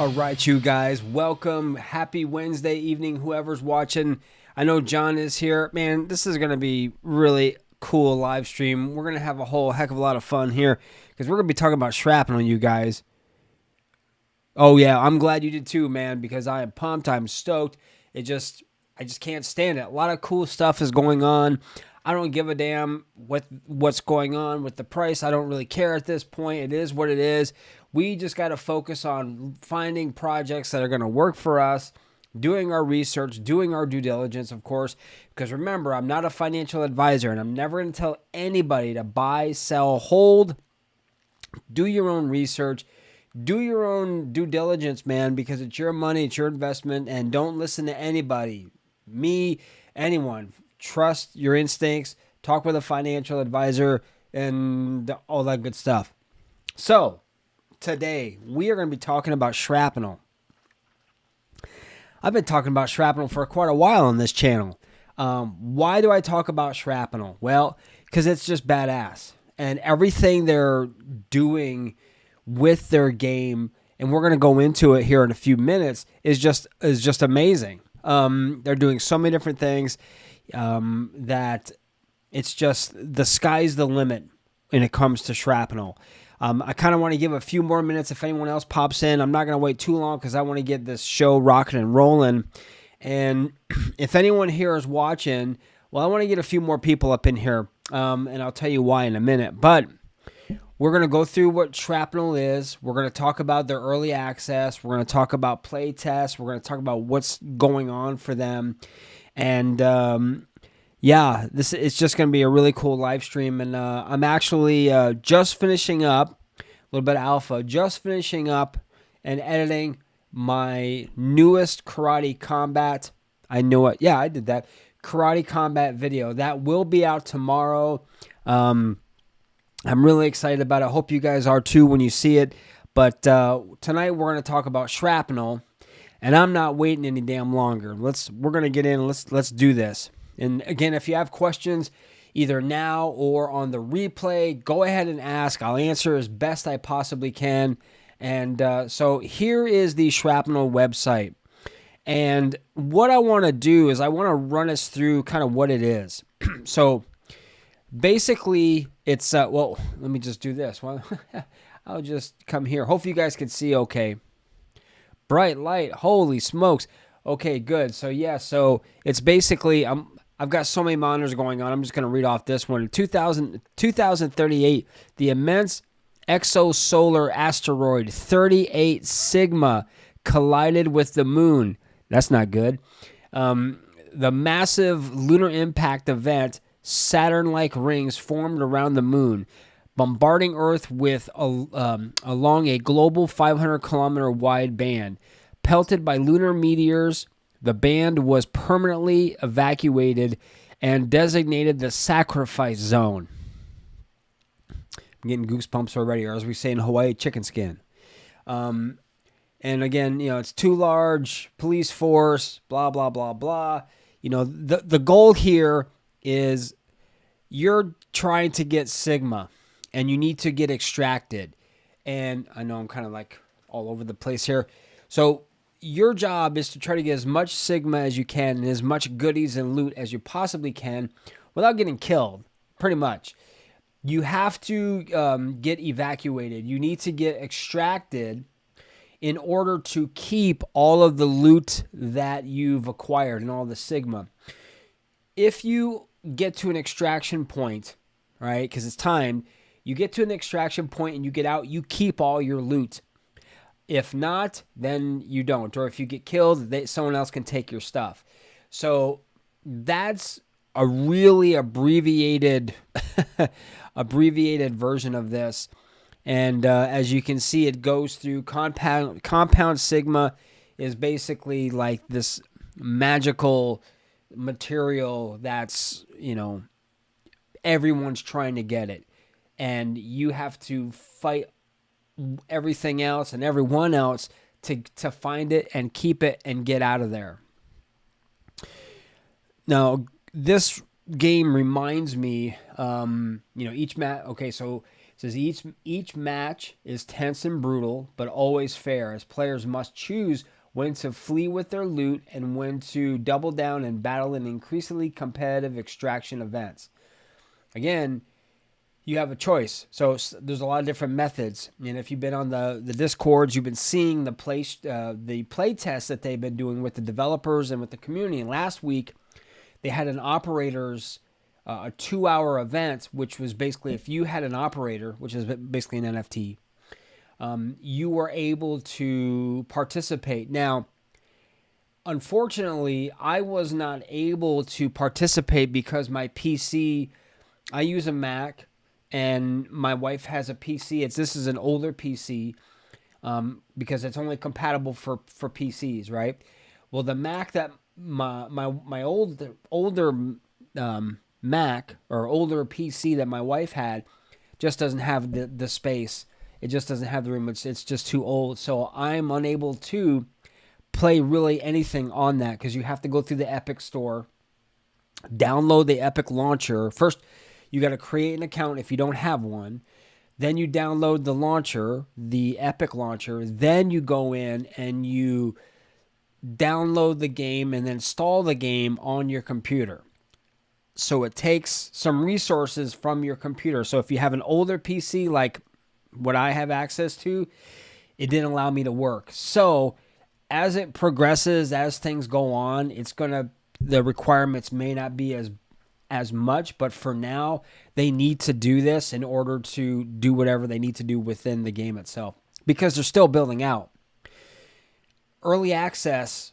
All right, you guys, welcome. Happy Wednesday evening, whoever's watching. I know John is here. Man, this is going to be really cool live stream. We're going to have a whole heck of a lot of fun here because we're going to be talking about Shrapnel, you guys. Oh, yeah, I'm glad you did too, man, because I am pumped. I'm stoked. I just can't stand it. A lot of cool stuff is going on. I don't give a damn what's going on with the price. I don't really care at this point. It is what it is. We just got to focus on finding projects that are going to work for us, doing our research, doing our due diligence, of course, because remember, I'm not a financial advisor, and I'm never going to tell anybody to buy, sell, hold. Do your own research. Do your own due diligence, man, because it's your money, it's your investment, and don't listen to anybody, me, anyone. Trust your instincts, talk with a financial advisor, and all that good stuff. So, today, we are going to be talking about Shrapnel. I've been talking about Shrapnel for quite a while on this channel. Why do I talk about Shrapnel? Well, because it's just badass. And everything they're doing with their game, and we're going to go into it here in a few minutes, is just amazing. They're doing so many different things that it's just the sky's the limit when it comes to Shrapnel. I kind of want to give a few more minutes if anyone else pops in. I'm not going to wait too long because I want to get this show rocking and rolling. And if anyone here is watching, well, I want to get a few more people up in here, and I'll tell you why in a minute. But we're going to go through what Shrapnel is. We're going to talk about their early access. We're going to talk about play tests. We're going to talk about what's going on for them. And yeah, it's just going to be a really cool live stream. And I'm actually just finishing up, a little bit of alpha, just finishing up and editing my newest Karate Combat. I knew it. Yeah, I did that. Karate Combat video. That will be out tomorrow. I'm really excited about it. I hope you guys are too when you see it. But tonight we're going to talk about Shrapnel, and I'm not waiting any damn longer. We're going to get in. Let's do this. And again, if you have questions, either now or on the replay, go ahead and ask. I'll answer as best I possibly can. And so here is the Shrapnel website. And what I want to do is I want to run us through kind of what it is. So basically, it's, well, let me just do this. Well, I'll just come here. Hopefully you guys can see okay. Bright light. Holy smokes. Okay, good. So, yeah, so it's basically, I've got so many monitors going on. I'm just going to read off this one. In 2038, the immense exosolar asteroid 38 Sigma collided with the moon. That's not good. The massive lunar impact event, Saturn-like rings formed around the moon, bombarding Earth with along a global 500-kilometer wide band. Pelted by lunar meteors, the band was permanently evacuated and designated the sacrifice zone. I'm getting goosebumps already, or as we say in Hawaii, chicken skin. And again, it's too large, police force, blah, blah, blah, blah. The goal here is you're trying to get Sigma, and you need to get extracted. And I know I'm kind of like all over the place here. So your job is to try to get as much Sigma as you can and as much goodies and loot as you possibly can without getting killed, pretty much. You have to get evacuated. You need to get extracted in order to keep all of the loot that you've acquired and all the Sigma. If you get to an extraction point, right, because it's timed, you get to an extraction point and you get out, you keep all your loot. If not, then you don't. Or if you get killed, someone else can take your stuff. So that's a really abbreviated version of this. And as you can see, it goes through compound Sigma is basically like this magical material that's, everyone's trying to get it. And you have to fight everything else and everyone else to find it and keep it and get out of there. Now, this game reminds me, each map. Okay, so says each match is tense and brutal, but always fair, as players must choose when to flee with their loot and when to double down and battle in increasingly competitive extraction events. Again, you have a choice. So there's a lot of different methods. And if you've been on the Discords, you've been seeing the play tests that they've been doing with the developers and with the community. And last week, they had an operators, a 2-hour event, which was basically if you had an operator, which is basically an NFT, you were able to participate. Now, unfortunately, I was not able to participate because my PC, I use a Mac, and my wife has a PC. This is an older PC because it's only compatible for PCs, right? Well, the Mac that my older Mac or older PC that my wife had just doesn't have the space. It just doesn't have the room. It's just too old. So I'm unable to play really anything on that because you have to go through the Epic Store, download the Epic launcher. First, you got to create an account if you don't have one. Then you download the launcher, the Epic launcher. Then you go in and you download the game and then install the game on your computer. So it takes some resources from your computer. So if you have an older PC like what I have access to, it didn't allow me to work. So as it progresses, as things go on, the requirements may not be as much, but for now, they need to do this in order to do whatever they need to do within the game itself because they're still building out. Early access,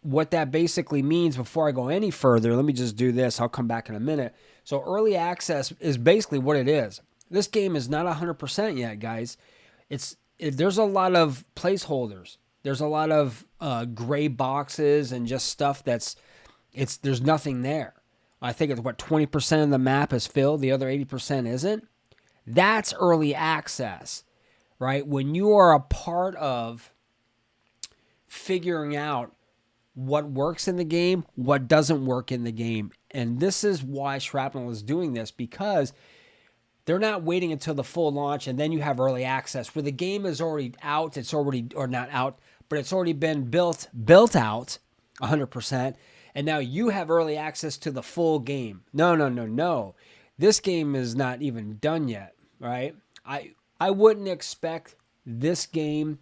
what that basically means, before I go any further, let me just do this. I'll come back in a minute. So early access is basically what it is. This game is not 100% yet, guys. There's a lot of placeholders. There's a lot of gray boxes and just stuff there's nothing there. I think it's 20% of the map is filled. The other 80% isn't. That's early access, right? When you are a part of figuring out what works in the game, what doesn't work in the game. And this is why Shrapnel is doing this, because they're not waiting until the full launch and then you have early access where the game is already out. Or not out, but it's already been built out 100%. And now you have early access to the full game. No. This game is not even done yet, right? I wouldn't expect this game,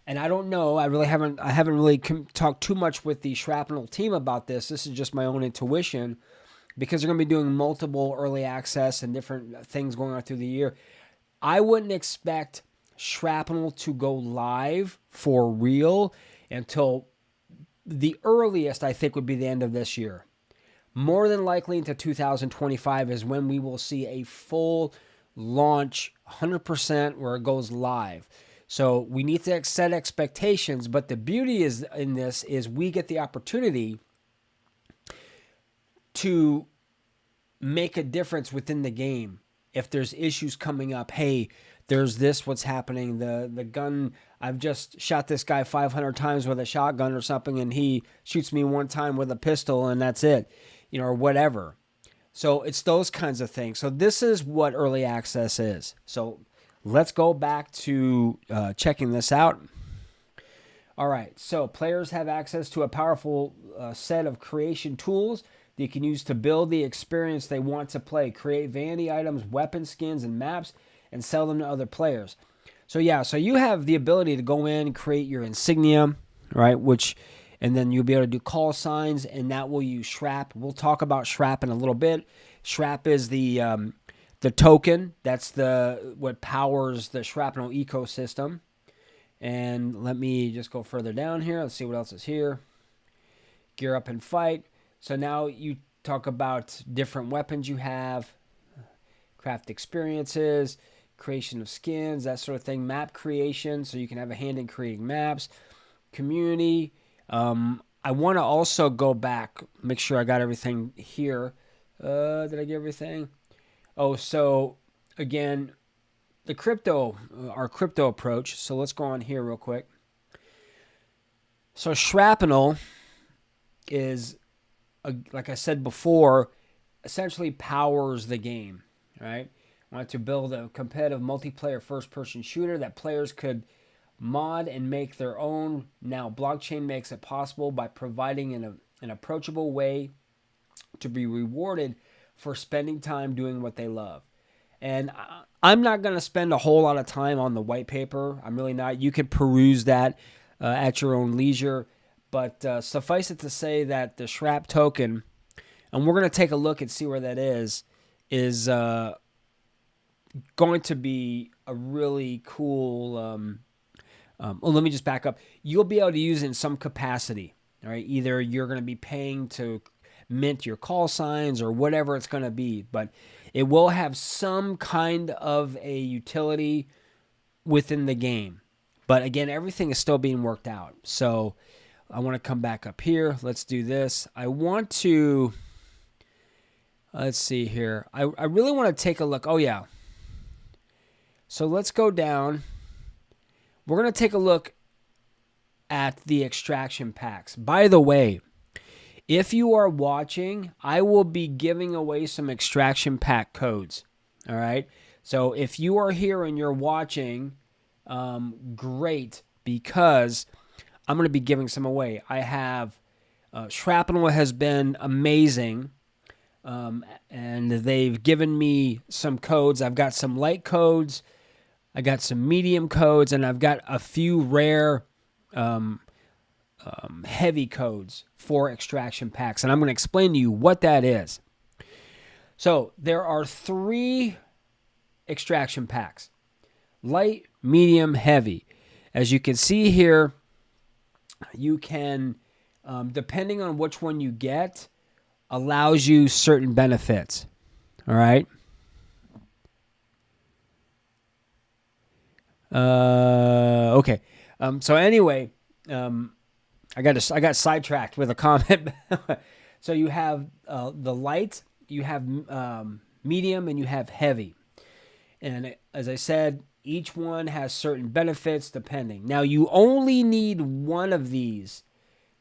and I don't know. I haven't really talked too much with the Shrapnel team about this. This is just my own intuition, because they're going to be doing multiple early access and different things going on through the year. I wouldn't expect Shrapnel to go live for real until the earliest, I think, would be the end of this year. More than likely into 2025 is when we will see a full launch 100% where it goes live. So we need to set expectations, but the beauty is in this is we get the opportunity to make a difference within the game. If there's issues coming up, hey, there's this, what's happening, the gun, I've just shot this guy 500 times with a shotgun or something, and he shoots me one time with a pistol, and that's it, or whatever. So it's those kinds of things. So this is what early access is. So let's go back to checking this out. All right, so players have access to a powerful set of creation tools that you can use to build the experience they want to play, create vanity items, weapon skins, and maps, and sell them to other players. So you have the ability to go in and create your insignia, right? And then you'll be able to do call signs, and that will use Shrap. We'll talk about Shrap in a little bit. Shrap is the token. That's what powers the Shrapnel ecosystem. And let me just go further down here. Let's see what else is here. Gear up and fight. So now you talk about different weapons you have, craft experiences, creation of skins, that sort of thing. Map creation, so you can have a hand in creating maps. Community. I want to also go back, make sure I got everything here. Did I get everything? Oh, so again, our crypto approach. So let's go on here real quick. So Shrapnel is, like I said before, essentially powers the game, right? wanted to build a competitive multiplayer first-person shooter that players could mod and make their own. Now, blockchain makes it possible by providing an approachable way to be rewarded for spending time doing what they love. And I'm not going to spend a whole lot of time on the white paper. I'm really not. You could peruse that at your own leisure. But suffice it to say that the Shrap token, and we're going to take a look and see where that is going to be a really cool. Let me just back up. You'll be able to use it in some capacity. All right, either you're going to be paying to mint your call signs or whatever it's going to be, but it will have some kind of a utility within the game. But again, everything is still being worked out. So I want to come back up here. Let's do this. I want to, let's see here. I really want to take a look. Oh, yeah. So let's go down. We're going to take a look at the extraction packs. By the way, if you are watching, I will be giving away some extraction pack codes. All right. So if you are here and you're watching, great, because I'm going to be giving some away. I have Shrapnel has been amazing, and they've given me some codes. I've got some light codes, I got some medium codes, and I've got a few rare heavy codes for extraction packs, and I'm going to explain to you what that is. So there are 3 extraction packs: light, medium, heavy. As you can see here, you can, depending on which one you get, allows you certain benefits. All right. Okay. So anyway, I got sidetracked with a comment. So you have the light, you have medium, and you have heavy. And as I said, each one has certain benefits depending. Now, you only need one of these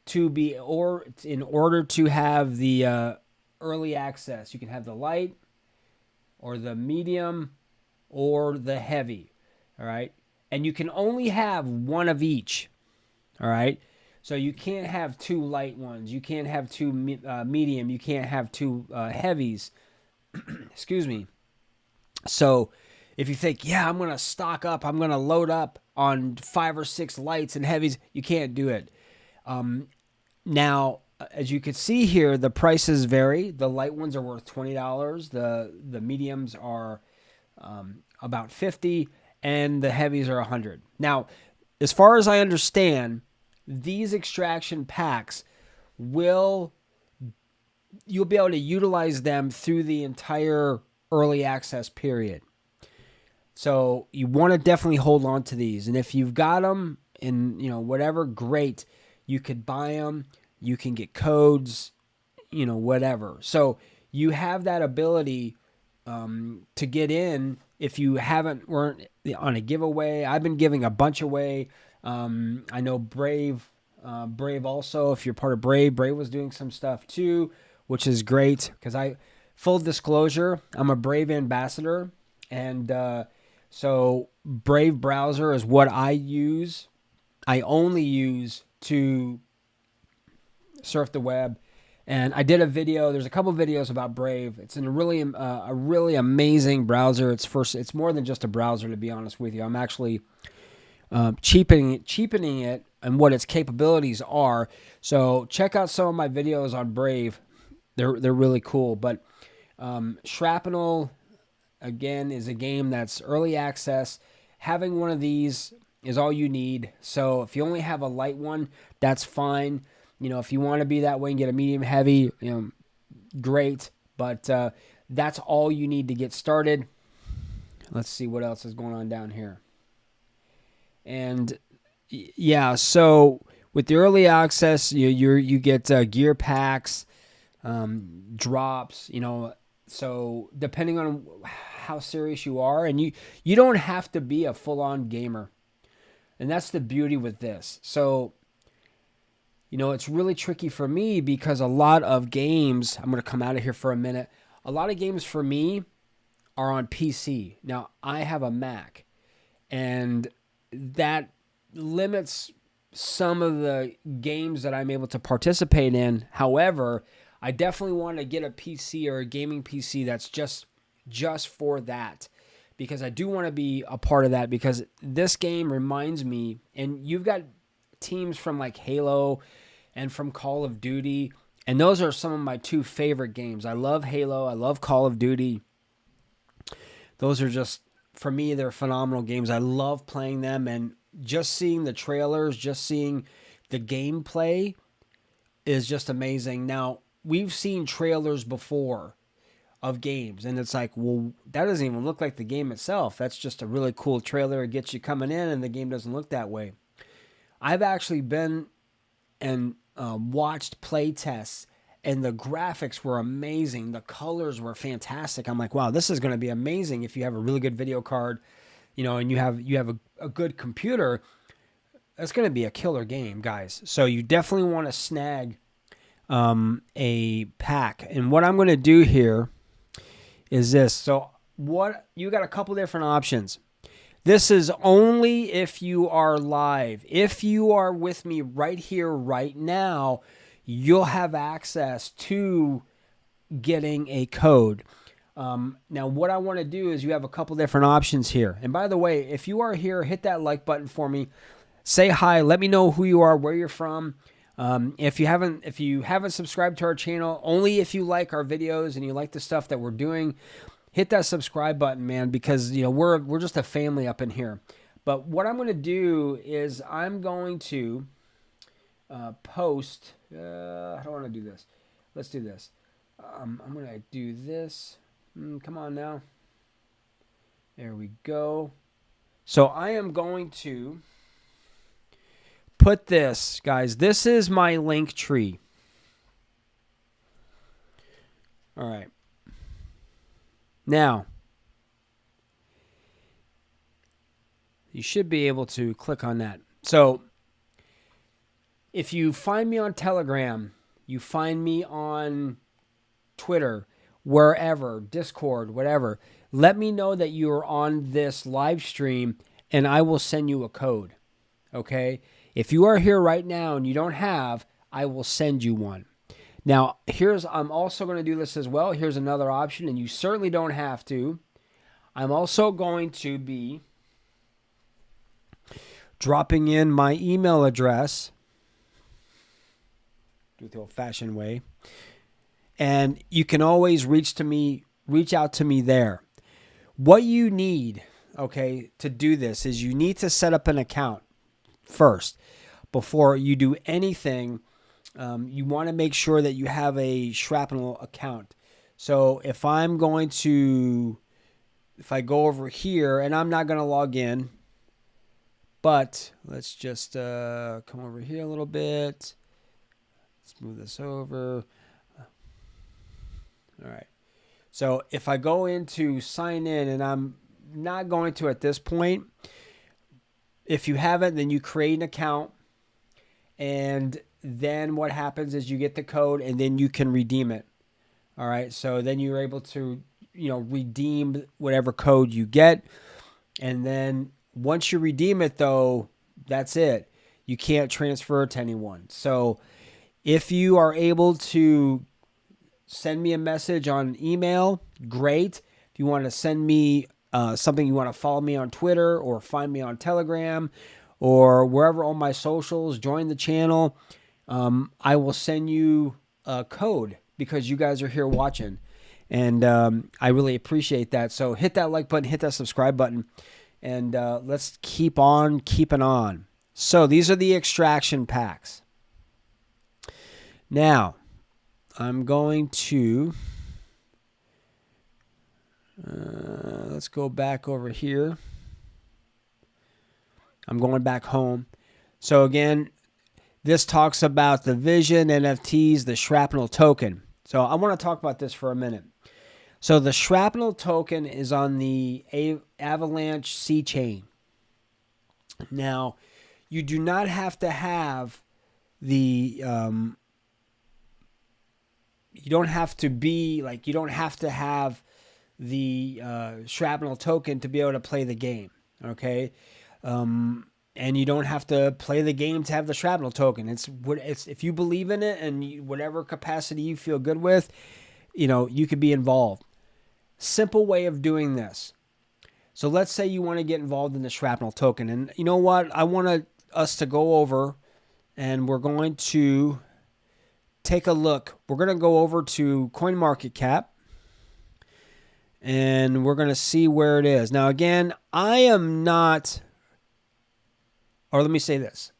to be, or in order to have the early access. You can have the light, or the medium, or the heavy. All right. And you can only have one of each. All right. So you can't have 2 light ones. You can't have 2 medium. You can't have 2 heavies. Excuse me. So if you think, yeah, I'm going to stock up, I'm going to load up on 5 or 6 lights and heavies, you can't do it. Now, as you can see here, the prices vary. The light ones are worth $20. The mediums are about $50, and the heavies are $100. Now, as far as I understand, these extraction packs you'll be able to utilize them through the entire early access period. So you want to definitely hold on to these. And if you've got them in, whatever, great. You could buy them. You can get codes, whatever. So you have that ability to get in if you weren't on a giveaway. I've been giving a bunch away. I know Brave also, if you're part of Brave was doing some stuff too, which is great because full disclosure, I'm a Brave ambassador, and so Brave browser is what I use. I only use to surf the web. And I did a video. There's a couple videos about Brave. It's a really amazing browser. It's more than just a browser, to be honest with you. I'm actually cheapening it and what its capabilities are. So check out some of my videos on Brave. They're really cool. But Shrapnel, again, is a game that's early access. Having one of these is all you need. So if you only have a light one, that's fine. If you want to be that way and get a medium heavy, great. But that's all you need to get started. Let's see what else is going on down here. And yeah, so with the early access, you get gear packs, drops, so depending on how serious you are, and you don't have to be a full-on gamer. And that's the beauty with this. So it's really tricky for me because a lot of games, I'm going to come out of here for a minute. A lot of games for me are on PC. Now, I have a Mac, and that limits some of the games that I'm able to participate in. However, I definitely want to get a PC or a gaming PC that's just for that, because I do want to be a part of that, because this game reminds me, and you've got teams from like Halo and from Call of Duty, and those are some of my two favorite games. I love Halo, I love Call of Duty. Those are just, for me, they're phenomenal games. I love playing them, and just seeing the trailers, just seeing the gameplay is just amazing. Now, we've seen trailers before of games, and it's like, well, that doesn't even look like the game itself. That's just a really cool trailer. It gets you coming in, and the game doesn't look that way. I've actually been and watched play tests, and the graphics were amazing. The colors were fantastic. I'm like, wow, this is going to be amazing if you have a really good video card, and you have a good computer. That's going to be a killer game, guys. So you definitely want to snag a pack. And what I'm going to do here is this. So you got a couple different options. This is only if you are live. If you are with me right here, right now, you'll have access to getting a code. Now, what I want to do is you have a couple different options here. And by the way, if you are here, hit that like button for me. Say hi. Let me know who you are, where you're from. If you haven't subscribed to our channel, only if you like our videos and you like the stuff that we're doing, hit that subscribe button, man, because we're just a family up in here. But what I'm going to do is I'm going to post. I don't want to do this. Let's do this. I'm going to do this. Come on now. There we go. So I am going to put this, guys. This is my link tree. All right. Now, you should be able to click on that. So, if you find me on Telegram, you find me on Twitter, wherever, Discord, whatever, let me know that you are on this live stream, and I will send you a code. Okay? If you are here right now and you don't have, I will send you one. Now, I'm also going to do this as well. Here's another option, and you certainly don't have to. I'm also going to be dropping in my email address, do it the old-fashioned way, and you can always reach out to me there. What you need, okay, to do this is you need to set up an account first before you do anything. You want to make sure that you have a Shrapnel account. So if I go over here, and I'm not going to log in, but let's just come over here a little bit. Let's move this over. All right. So if I go into sign in, and I'm not going to at this point, if you haven't, then you create an account, and then what happens is you get the code, and then you can redeem it. All right. So then you're able to, redeem whatever code you get. And then once you redeem it, though, that's it. You can't transfer it to anyone. So if you are able to send me a message on email, great. If you want to send me something, you want to follow me on Twitter or find me on Telegram or wherever on my socials, join the channel. I will send you a code because you guys are here watching, and I really appreciate that. So hit that like button, hit that subscribe button, and let's keep on keeping on. So these are the extraction packs. Now, I'm going to let's go back over here. I'm going back home. So again, this talks about the Vision, NFTs, the Shrapnel token. So I want to talk about this for a minute. So the Shrapnel token is on the Avalanche C chain. Now, you do not have to have the you don't have to have the Shrapnel token to be able to play the game. Okay. And you don't have to play the game to have the Shrapnel token. It's if you believe in it and whatever capacity you feel good with, you could be involved. Simple way of doing this. So let's say you want to get involved in the Shrapnel token. And you know what? I want us to go over and we're going to take a look. We're going to go over to CoinMarketCap and we're going to see where it is. Now, again, I am not, or let me say this.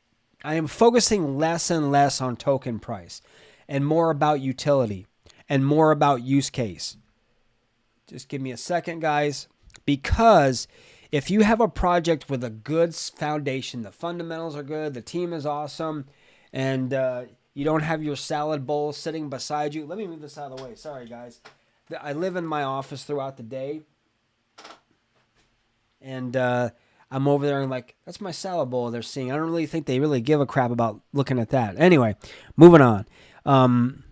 I am focusing less and less on token price and more about utility and more about use case. Just give me a second, guys, because if you have a project with a good foundation, the fundamentals are good, the team is awesome, and you don't have your salad bowl sitting beside you. Let me move this out of the way. Sorry, guys. I live in my office throughout the day, and I'm over there and like, that's my salad bowl they're seeing. I don't really think they really give a crap about looking at that. Anyway, moving on.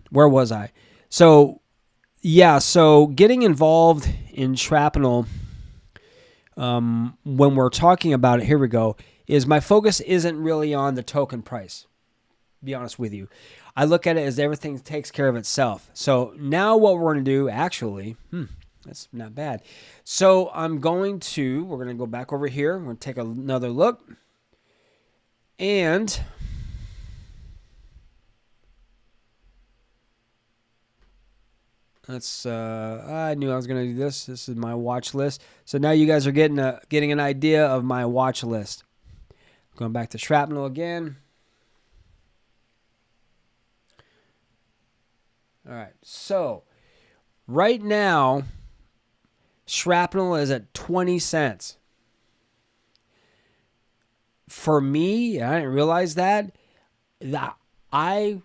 Where was I? So, yeah, so getting involved in Shrapnel, when we're talking about it, here we go, is my focus isn't really on the token price, to be honest with you. I look at it as everything takes care of itself. So now what we're going to do, actually, that's not bad. So we're going to go back over here. We're going to take another look. And I knew I was going to do this. This is my watch list. So now you guys are getting an idea of my watch list. Going back to Shrapnel again. All right. So right now, Shrapnel is at 20 cents. For me, I didn't realize that I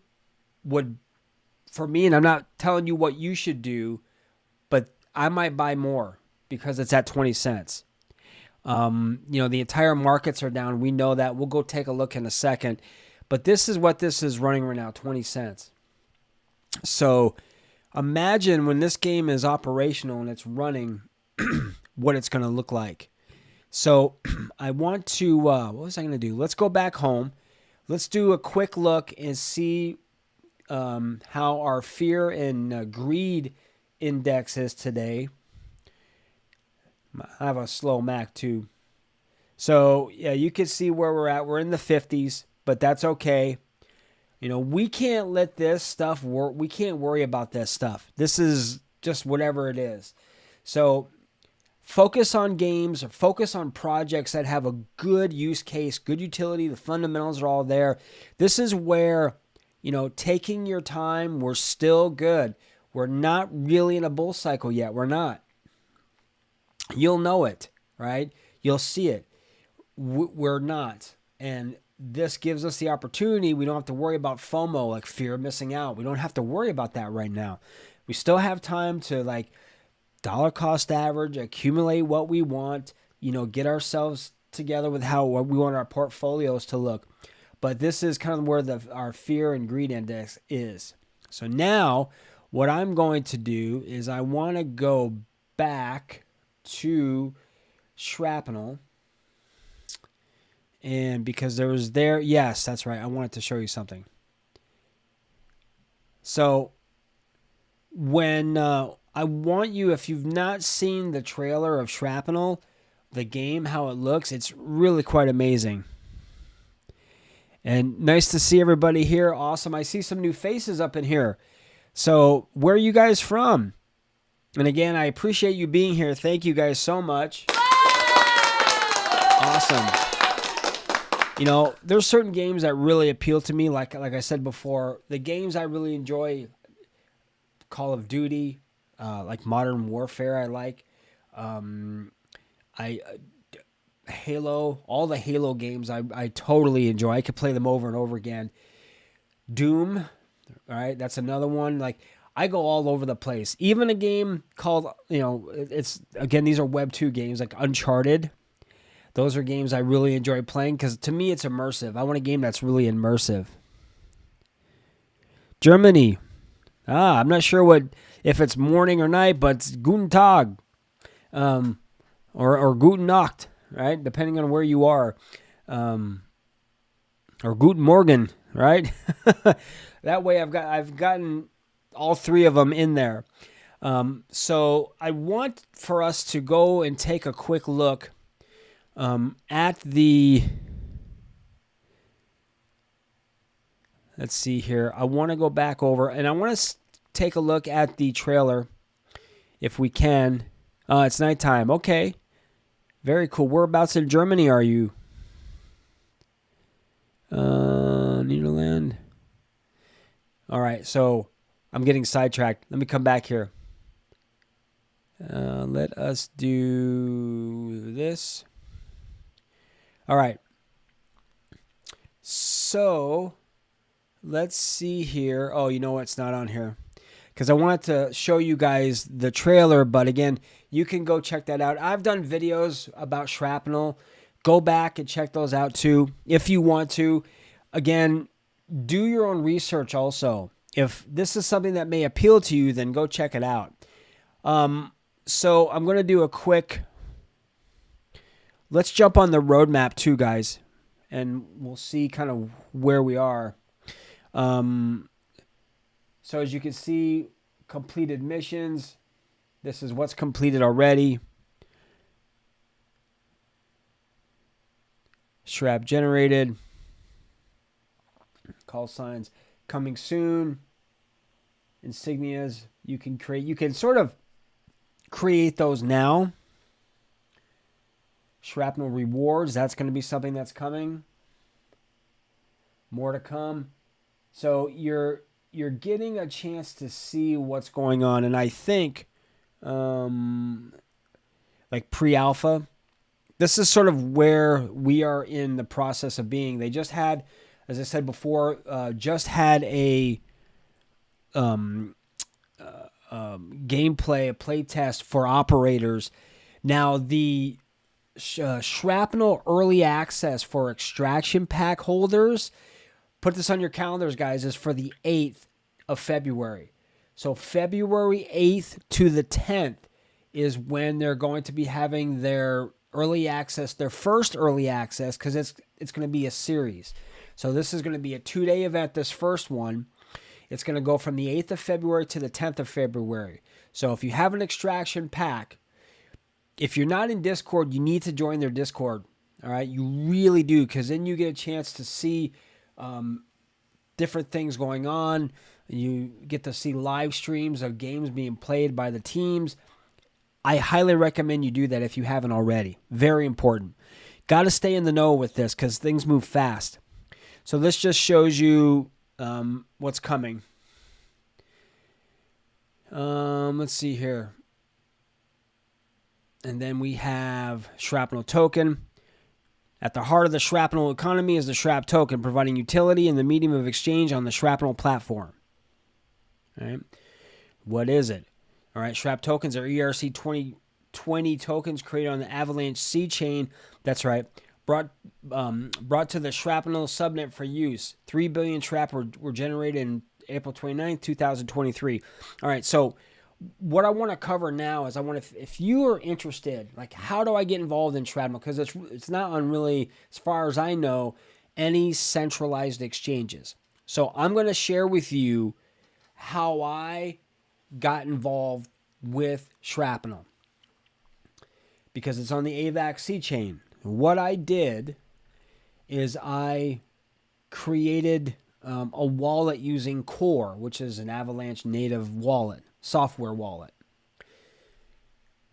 would, for me, and I'm not telling you what you should do, but I might buy more because it's at 20 cents. The entire markets are down. We know that. We'll go take a look in a second. But this is what this is running right now, 20 cents. So imagine when this game is operational and it's running, what it's going to look like. So I want to, what was I going to do? Let's go back home. Let's do a quick look and see how our fear and greed index is today. I have a slow Mac too. So yeah, you can see where we're at. We're in the 50s, but that's okay. We can't let this stuff work. We can't worry about this stuff. This is just whatever it is. So focus on games or focus on projects that have a good use case, good utility. The fundamentals are all there. This is where, taking your time, we're still good. We're not really in a bull cycle yet. We're not. You'll know it, right? You'll see it. We're not. And this gives us the opportunity. We don't have to worry about FOMO, like fear of missing out. We don't have to worry about that right now. We still have time to dollar cost average, accumulate what we want, get ourselves together with what we want our portfolios to look. But this is kind of where our fear and greed index is. So now what I'm going to do is I want to go back to Shrapnel. And because yes, that's right. I wanted to show you something. So when I want you, if you've not seen the trailer of Shrapnel, the game, how it looks, it's really quite amazing. And nice to see everybody here. Awesome. I see some new faces up in here. So where are you guys from? And again, I appreciate you being here. Thank you guys so much. Awesome. There's certain games that really appeal to me. Like I said before, the games I really enjoy, Call of Duty, like Modern Warfare I like. Halo, all the Halo games I totally enjoy. I could play them over and over again. Doom, all right, that's another one. I go all over the place. Even a game called, these are Web2 games like Uncharted. Those are games I really enjoy playing because to me it's immersive. I want a game that's really immersive. Germany. I'm not sure if it's morning or night, but it's Guten Tag. or Guten Nacht, right? Depending on where you are. Or Guten Morgen, right? That way I've gotten all three of them in there. So I want for us to go and take a quick look at the, let's see here. I want to go back over and I want to take a look at the trailer if we can. It's nighttime. Okay. Very cool. Whereabouts in Germany are you? Netherlands. All right. So I'm getting sidetracked. Let me come back here. Let us do this. All right. So let's see here. Oh, you know what? It's not on here because I wanted to show you guys the trailer. But again, you can go check that out. I've done videos about Shrapnel. Go back and check those out too if you want to. Again, do your own research also. If this is something that may appeal to you, then go check it out. So I'm going to do a quick, let's jump on the roadmap too, guys, and we'll see kind of where we are. So as you can see, completed missions. This is what's completed already. Shrap generated. Call signs coming soon. Insignias you can create. You can sort of create those now. Shrapnel rewards. That's going to be something that's coming. More to come. So you're getting a chance to see what's going on. And I think like pre-alpha, this is sort of where we are in the process of being. They just had, as I said before, just had a gameplay, a play test for operators. Now the Shrapnel early access for extraction pack holders, put this on your calendars, guys, is for the 8th of February. So February 8th to the 10th is when they're going to be having their early access, their first early access, because it's going to be a series. So this is going to be a 2-day event, this first one. It's going to go from the 8th of February to the 10th of February. So if you have an extraction pack, if you're not in Discord, you need to join their Discord. All right, you really do, because then you get a chance to see different things going on. You get to see live streams of games being played by the teams. I highly recommend you do that if you haven't already. Very important. Got to stay in the know with this because things move fast. So this just shows you what's coming. Let's see here. And then we have Shrapnel token. At the heart of the Shrapnel economy is the Shrap token, providing utility in the medium of exchange on the Shrapnel platform. All right. What is it? All right. Shrap tokens are ERC 2020 tokens created on the Avalanche C chain. That's right. Brought to the Shrapnel subnet for use. 3 billion Shrap were generated in April 29th, 2023. All right. So what I want to cover now is if you are interested, like how do I get involved in Shrapnel? Because it's not on really, as far as I know, any centralized exchanges. So I'm going to share with you how I got involved with Shrapnel because it's on the AVAX C chain. What I did is I created a wallet using Core, which is an Avalanche native wallet, software wallet.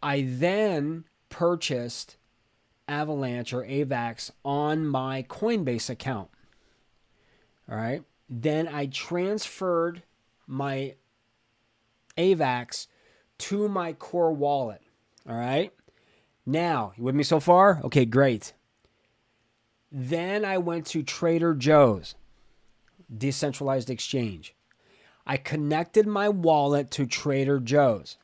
I then purchased Avalanche or AVAX on my Coinbase account. All right. Then I transferred my AVAX to my Core wallet. All right. Now, you with me so far? Okay, great. Then I went to Trader Joe's, decentralized exchange. I connected my wallet to Trader Joe's.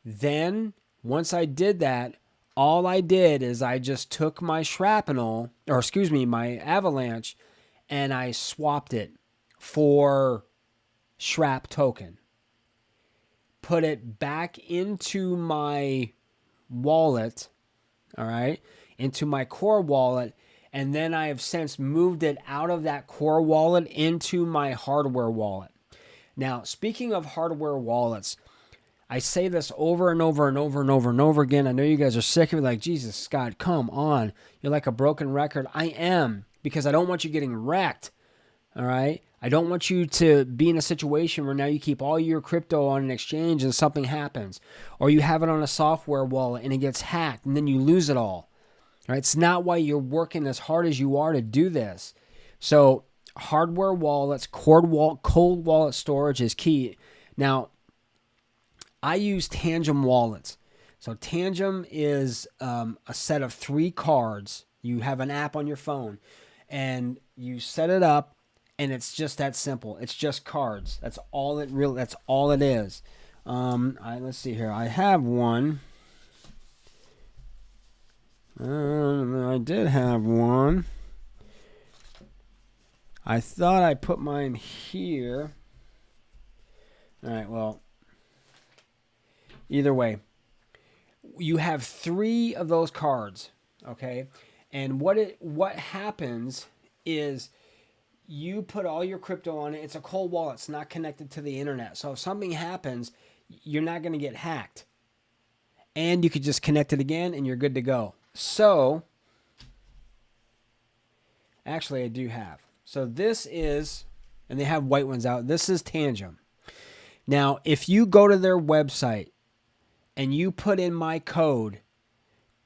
Then, once I did that, all I did is I just took my my Avalanche, and I swapped it for Shrap token. Put it back into my wallet, all right, into my core wallet, and then I have since moved it out of that core wallet into my hardware wallet. Now, speaking of hardware wallets, I say this over and over and over and over and over again. I know you guys are sick of it, like, Jesus, Scott, come on. You're like a broken record. I am, because I don't want you getting wrecked, all right? I don't want you to be in a situation where now you keep all your crypto on an exchange and something happens, or you have it on a software wallet and it gets hacked and then you lose it all. Right? It's not why you're working as hard as you are to do this. So hardware wallets, cold wallet storage is key. Now, I use Tangem wallets. So Tangem is a set of 3 cards. You have an app on your phone, and you set it up, and it's just that simple. It's just cards. That's all it is. Let's see here. I have one. I did have one. I thought I put mine here. All right, well, either way, you have 3 of those cards, okay? And what happens is you put all your crypto on it. It's a cold wallet. It's not connected to the internet. So if something happens, you're not going to get hacked. And you could just connect it again and you're good to go. So, actually I do have. So this is, and they have white ones out. This is Tangem. Now, if you go to their website and you put in my code,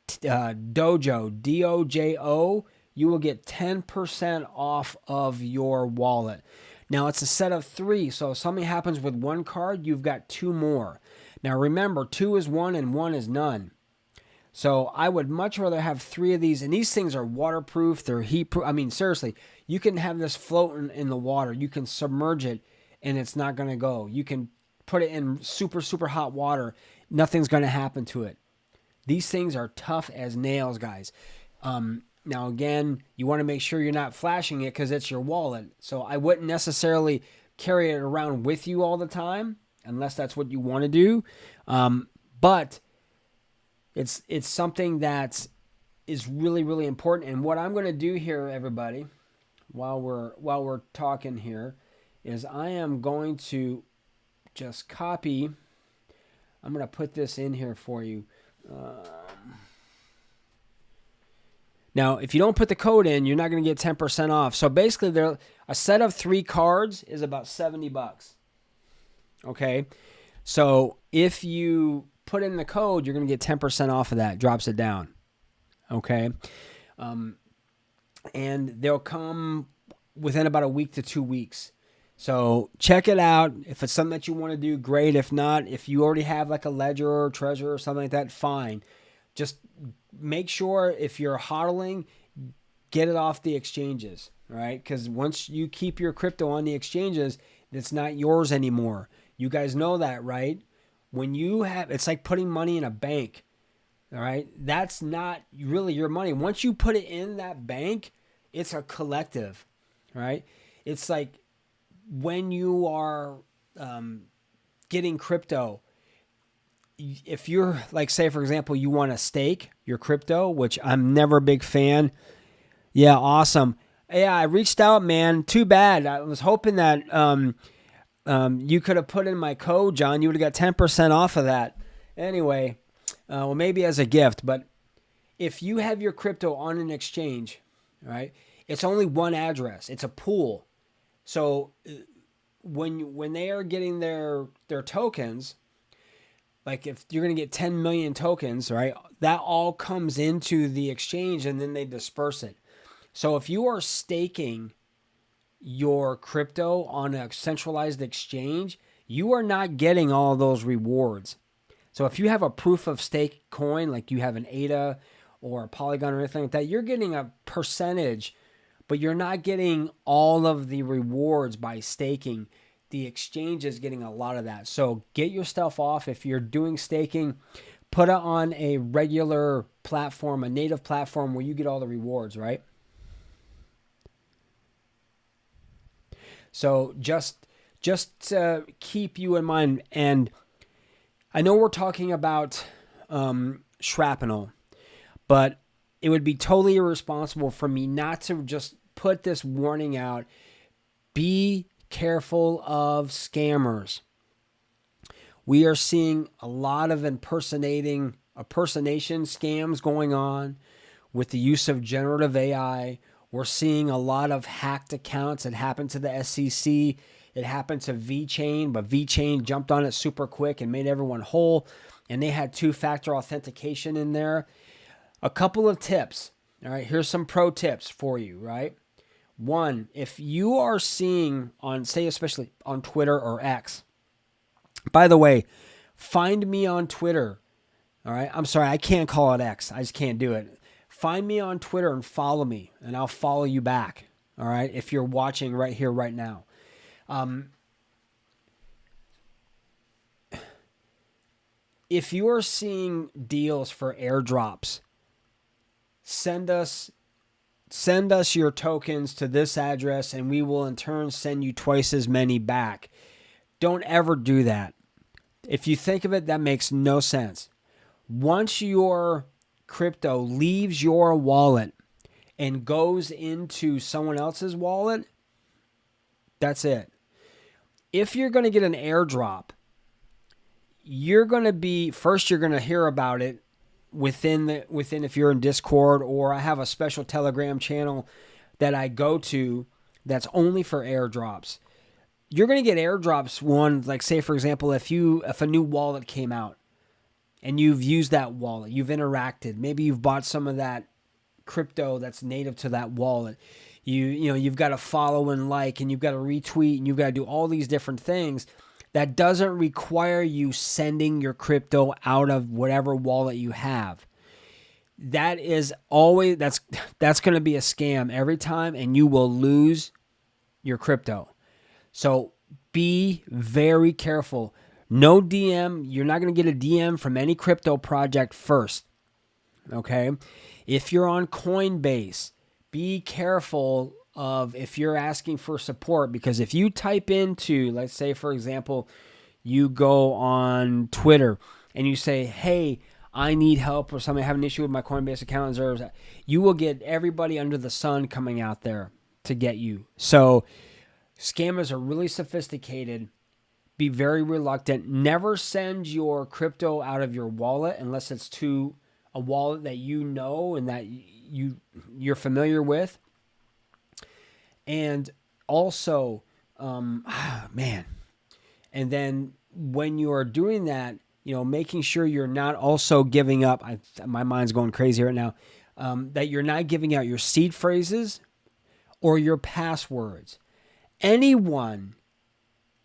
Dojo, D-O-J-O, you will get 10% off of your wallet. Now, it's a set of 3, so if something happens with one card, you've got 2 more. Now, remember, 2 is 1 and 1 is none. So I would much rather have 3 of these, and these things are waterproof, they're heat-proof. I mean, seriously, you can have this floating in the water. You can submerge it, and it's not going to go. You can put it in super, super hot water. Nothing's going to happen to it. These things are tough as nails, guys. Now, again, you want to make sure you're not flashing it because it's your wallet. So I wouldn't necessarily carry it around with you all the time unless that's what you want to do. But it's something that is really, really important. And what I'm going to do here, everybody, while we're talking here, is I am going to just copy. I'm going to put this in here for you. Now, if you don't put the code in, you're not going to get 10% off. So basically, a set of 3 cards is about $70. Okay? So if you put in the code, you're going to get 10% off of that. Drops it down. Okay? And they'll come within about a week to 2 weeks. So check it out. If it's something that you want to do, great. If not, if you already have like a ledger or treasure or something like that, fine. Just make sure if you're hodling, get it off the exchanges, right? Because once you keep your crypto on the exchanges, it's not yours anymore. You guys know that, right? When you have, it's like putting money in a bank, all right? That's not really your money. Once you put it in that bank, it's a collective, right? It's like when you are getting crypto, if you're like, say, for example, you want to stake your crypto, which I'm never a big fan. Yeah, awesome. Yeah, I reached out, man. Too bad. I was hoping that you could have put in my code, John. You would have got 10% off of that. Anyway, well, maybe as a gift. But if you have your crypto on an exchange, right, it's only one address. It's a pool. So when they are getting their tokens, like if you're going to get 10 million tokens, right, that all comes into the exchange and then they disperse it. So if you are staking your crypto on a centralized exchange, you are not getting all of those rewards. So if you have a proof of stake coin, like you have an ADA or a Polygon or anything like that, you're getting a percentage, but you're not getting all of the rewards by staking. The exchange is getting a lot of that. So get your stuff off. If you're doing staking, put it on a regular platform, a native platform where you get all the rewards, right? So just keep you in mind. And I know we're talking about Shrapnel, but it would be totally irresponsible for me not to just put this warning out. Be careful of scammers. We are seeing a lot of impersonation scams going on with the use of generative AI. We're seeing a lot of hacked accounts. It happened to the SEC. It happened to VeChain, but VeChain jumped on it super quick and made everyone whole. And they had two-factor authentication in there. A couple of tips. All right, here's some pro tips for you, right? One, if you are seeing on, say, especially on Twitter or X, by the way, find me on Twitter. All right, I'm sorry, I can't call it X. I just can't do it. Find me on Twitter and follow me, and I'll follow you back. All right, if you're watching right here, right now. If you are seeing deals for airdrops, send us your tokens to this address, and we will in turn send you twice as many back. Don't ever do that. If you think of it, that makes no sense. Once your crypto leaves your wallet and goes into someone else's wallet, that's it. If you're going to get an airdrop, you're going to hear about it within if you're in Discord, or I have a special Telegram channel that I go to that's only for airdrops. You're going to get airdrops, one, like say for example, if a new wallet came out and you've used that wallet, you've interacted, maybe you've bought some of that crypto that's native to that wallet. You've got to follow and like, and you've got to retweet, and you've got to do all these different things. That doesn't require you sending your crypto out of whatever wallet you have. That is always, that's going to be a scam every time, and you will lose your crypto. So be very careful. No DM. You're not going to get a DM from any crypto project first. Okay? If you're on Coinbase, be careful of if you're asking for support, because if you type into, let's say for example, you go on Twitter and you say, hey, I need help, or something, I have an issue with my Coinbase account, you will get everybody under the sun coming out there to get you. So scammers are really sophisticated. Be very reluctant. Never send your crypto out of your wallet unless it's to a wallet that you know and that you're familiar with. And also, and then when you are doing that, making sure you're not also giving up, my mind's going crazy right now, that you're not giving out your seed phrases or your passwords. Anyone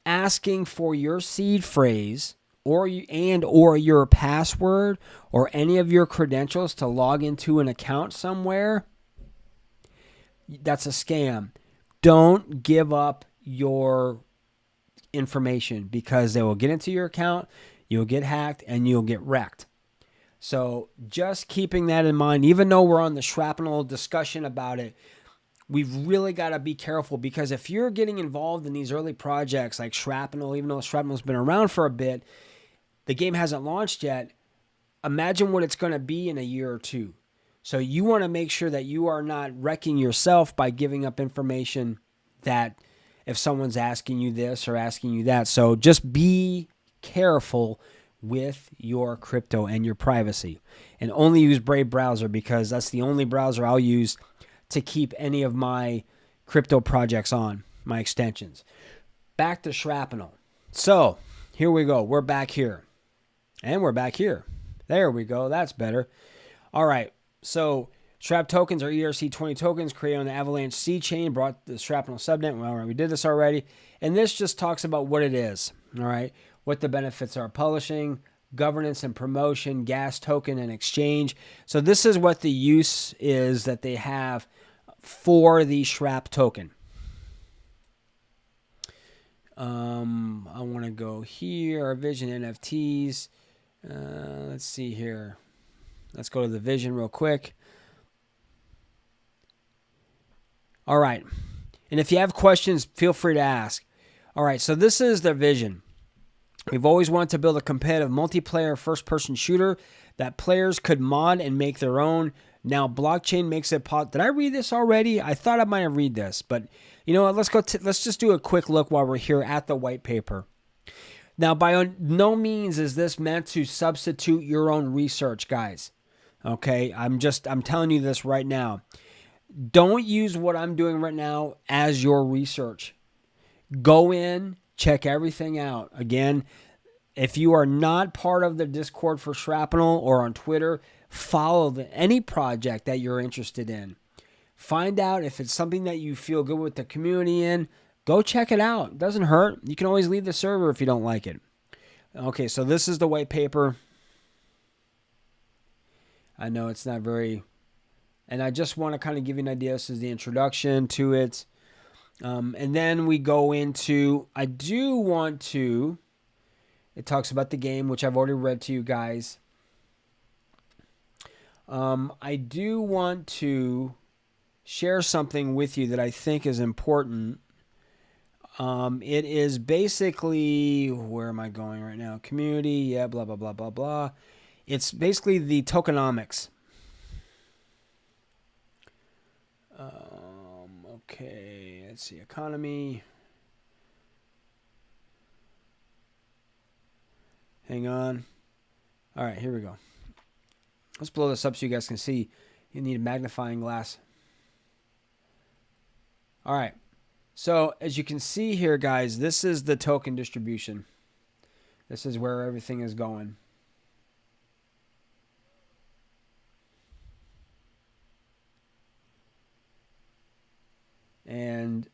asking for your seed phrase or your password or any of your credentials to log into an account somewhere, that's a scam. Don't give up your information, because they will get into your account, you'll get hacked, and you'll get wrecked. So just keeping that in mind, even though we're on the Shrapnel discussion about it, we've really got to be careful, because if you're getting involved in these early projects like Shrapnel, even though Shrapnel's been around for a bit, the game hasn't launched yet. Imagine what it's going to be in a year or two. So you want to make sure that you are not wrecking yourself by giving up information that if someone's asking you this or asking you that. So just be careful with your crypto and your privacy, and only use Brave browser, because that's the only browser I'll use to keep any of my crypto projects on, my extensions. Back to Shrapnel. So here we go. We're back here. And we're back here. There we go. That's better. All right. So Shrap tokens are ERC20 tokens created on the Avalanche C chain, brought the Shrapnel subnet. Well, we did this already. And this just talks about what it is. All right. What the benefits are: publishing, governance and promotion, gas token and exchange. So this is what the use is that they have for the Shrap token. I want to go here, our Vision NFTs. Let's see here. Let's go to the Vision real quick. All right. And if you have questions, feel free to ask. All right, so this is their Vision. We've always wanted to build a competitive multiplayer first-person shooter that players could mod and make their own. Now blockchain makes it possible. Did I read this already? I thought I might have read this, but you know what? Let's just do a quick look while we're here at the white paper. Now, by no means is this meant to substitute your own research, guys. Okay, I'm telling you this right now. Don't use what I'm doing right now as your research. Go in, check everything out. Again, if you are not part of the Discord for Shrapnel or on Twitter, follow any project that you're interested in. Find out if it's something that you feel good with the community in. Go check it out. It doesn't hurt. You can always leave the server if you don't like it. Okay, so this is the white paper. I know it's not very... And I just want to kind of give you an idea. This is the introduction to it. And then we go into... I do want to... It talks about the game, which I've already read to you guys. I do want to share something with you that I think is important. It is basically, where am I going right now? Community, yeah, blah, blah, blah, blah, blah. It's basically the tokenomics. Okay, let's see, economy. Hang on. All right, here we go. Let's blow this up so you guys can see. You need a magnifying glass. All right. So as you can see here, guys, this is the token distribution. This is where everything is going. And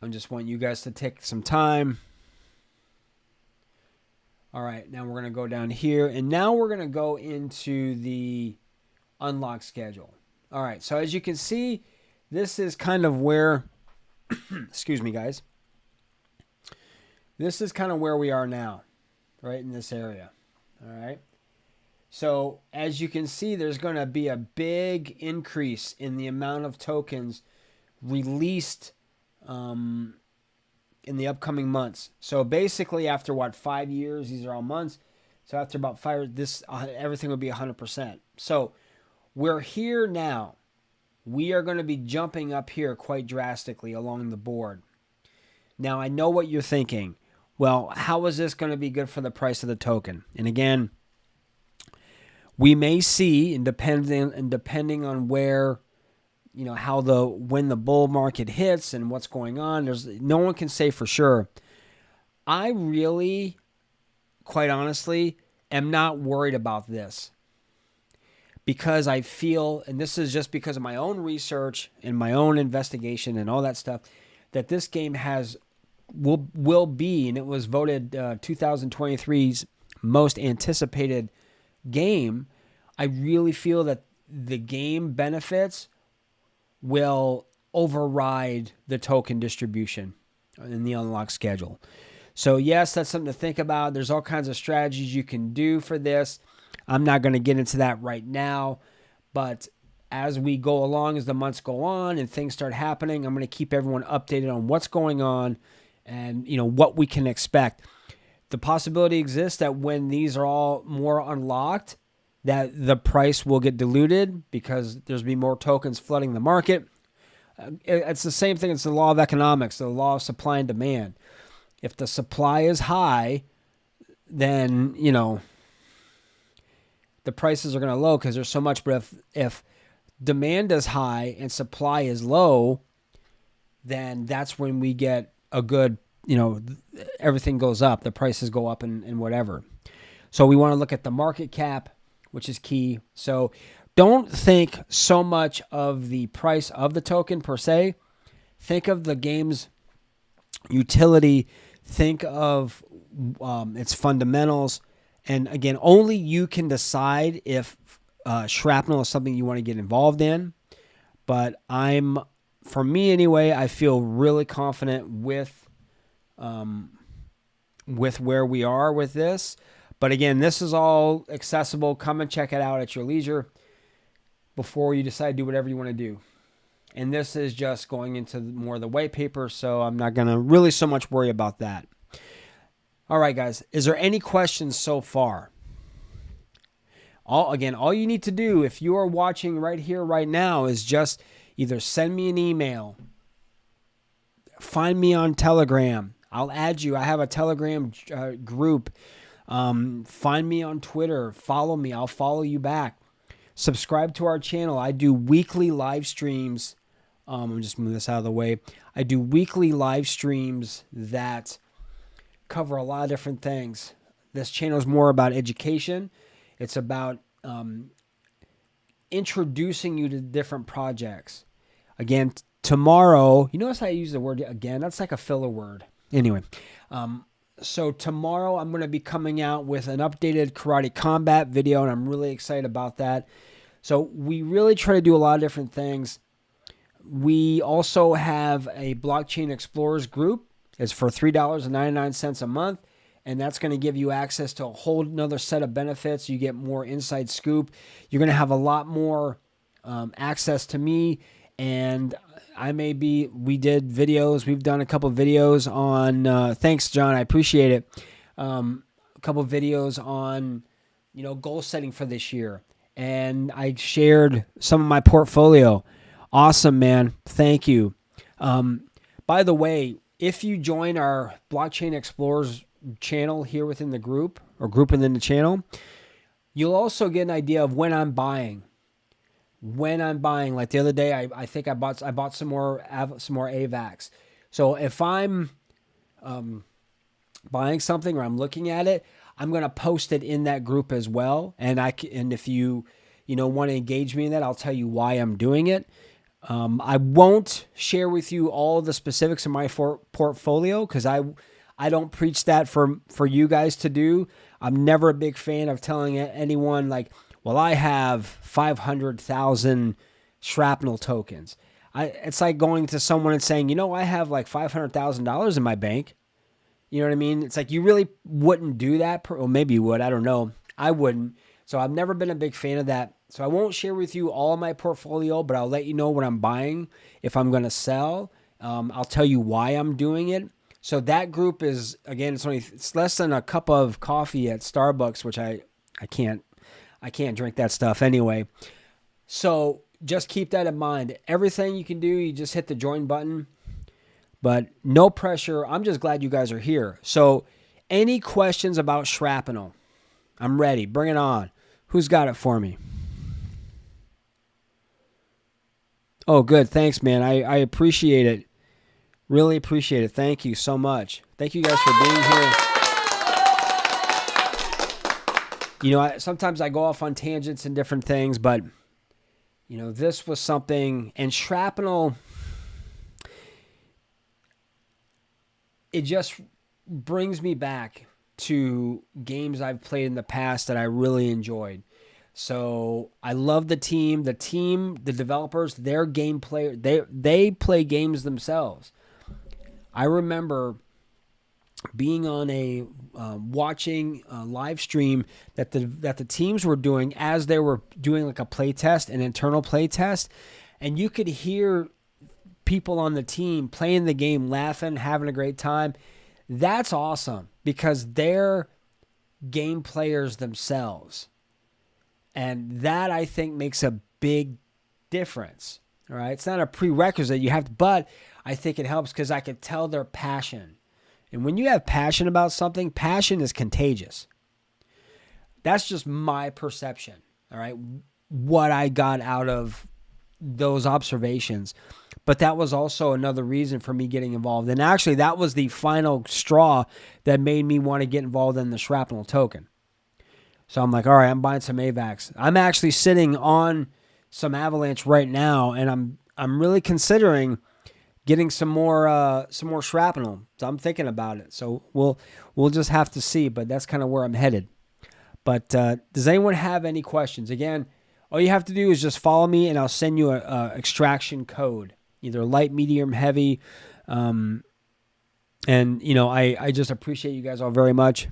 I just want you guys to take some time. All right, now we're going to go down here. And now we're going to go into the unlock schedule. All right, so as you can see, this is kind of where, excuse me, guys. This is kind of where we are now, right in this area. All right. So as you can see, there's going to be a big increase in the amount of tokens released in the upcoming months. So basically after what, 5 years, these are all months. So after about 5 years, everything will be 100%. So we're here now. We are going to be jumping up here quite drastically along the board. Now I know what you're thinking. Well, how is this going to be good for the price of the token? And again, we may see, and depending on where, you know, when the bull market hits and what's going on, no one can say for sure. I really, quite honestly, am not worried about this, because I feel, and this is just because of my own research and my own investigation and all that stuff, that this game will be, and it was voted 2023's most anticipated game. I really feel that the game benefits will override the token distribution in the unlock schedule. So yes, that's something to think about. There's all kinds of strategies you can do for this. I'm not going to get into that right now, but as we go along, as the months go on and things start happening, I'm going to keep everyone updated on what's going on and, you know, what we can expect. The possibility exists that when these are all more unlocked, that the price will get diluted because there's be more tokens flooding the market. It's the same thing. It's the law of economics, the law of supply and demand. If the supply is high, then, you know, the prices are going to low because there's so much. But if demand is high and supply is low, then that's when we get a good, you know, everything goes up. The prices go up and whatever. So we want to look at the market cap, which is key. So don't think so much of the price of the token per se. Think of the game's utility. Think of its fundamentals. And again, only you can decide if Shrapnel is something you want to get involved in. But for me anyway, I feel really confident with where we are with this. But again, this is all accessible. Come and check it out at your leisure before you decide to do whatever you want to do. And this is just going into more of the white paper, so I'm not going to really so much worry about that. All right, guys. Is there any questions so far? All you need to do if you are watching right here, right now, is just either send me an email, find me on Telegram. I'll add you. I have a Telegram group. Find me on Twitter. Follow me. I'll follow you back. Subscribe to our channel. I do weekly live streams. I'm just moving this out of the way. I do weekly live streams that cover a lot of different things. This channel is more about education. It's about introducing you to different projects. Again, tomorrow, you notice I use the word again? That's like a filler word. Anyway, so tomorrow I'm going to be coming out with an updated karate combat video, and I'm really excited about that. So we really try to do a lot of different things. We also have a Blockchain Explorers group. It's for $3.99 a month. And that's going to give you access to a whole another set of benefits. You get more inside scoop. You're going to have a lot more access to me. And we did videos. We've done a couple of videos on, thanks, John. I appreciate it. A couple of videos on, goal setting for this year. And I shared some of my portfolio. Awesome, man. Thank you. By the way, if you join our Blockchain Explorers channel here within the group, or group within the channel, you'll also get an idea of when I'm buying. Like the other day, I think I bought some more AVAX. So if I'm buying something or I'm looking at it, I'm going to post it in that group as well. And if you want to engage me in that, I'll tell you why I'm doing it. I won't share with you all the specifics of my portfolio because I don't preach that for you guys to do. I'm never a big fan of telling anyone like, well, I have 500,000 Shrapnel tokens. It's like going to someone and saying, I have like $500,000 in my bank. You know what I mean? It's like you really wouldn't do that. Or maybe you would. I don't know. I wouldn't. So I've never been a big fan of that. So I won't share with you all of my portfolio, but I'll let you know what I'm buying. If I'm going to sell, I'll tell you why I'm doing it. So that group is, again, it's less than a cup of coffee at Starbucks, which I can't drink that stuff anyway. So just keep that in mind. Everything you can do, you just hit the join button, but no pressure. I'm just glad you guys are here. So any questions about Shrapnel? I'm ready. Bring it on. Who's got it for me? Oh, good. Thanks, man. I appreciate it. Really appreciate it. Thank you so much. Thank you guys for being here. Sometimes I go off on tangents and different things, but, this was something. And Shrapnel, it just brings me back to games I've played in the past that I really enjoyed. So I love the team, the developers, their gameplay. They play games themselves. I remember being on watching a live stream that the teams were doing as they were doing like a play test, an internal play test, and you could hear people on the team playing the game, laughing, having a great time. That's awesome because they're game players themselves. And that, I think, makes a big difference. All right. It's not a prerequisite you have to, but I think it helps because I could tell their passion. And when you have passion about something, passion is contagious. That's just my perception. All right. What I got out of those observations. But that was also another reason for me getting involved. And actually, that was the final straw that made me want to get involved in the Shrapnel token. So I'm like, all right, I'm buying some AVAX. I'm actually sitting on some Avalanche right now, and I'm really considering getting some more Shrapnel. So I'm thinking about it. So we'll just have to see, but that's kind of where I'm headed. But does anyone have any questions? Again, all you have to do is just follow me, and I'll send you a extraction code, either light, medium, heavy. And I just appreciate you guys all very much.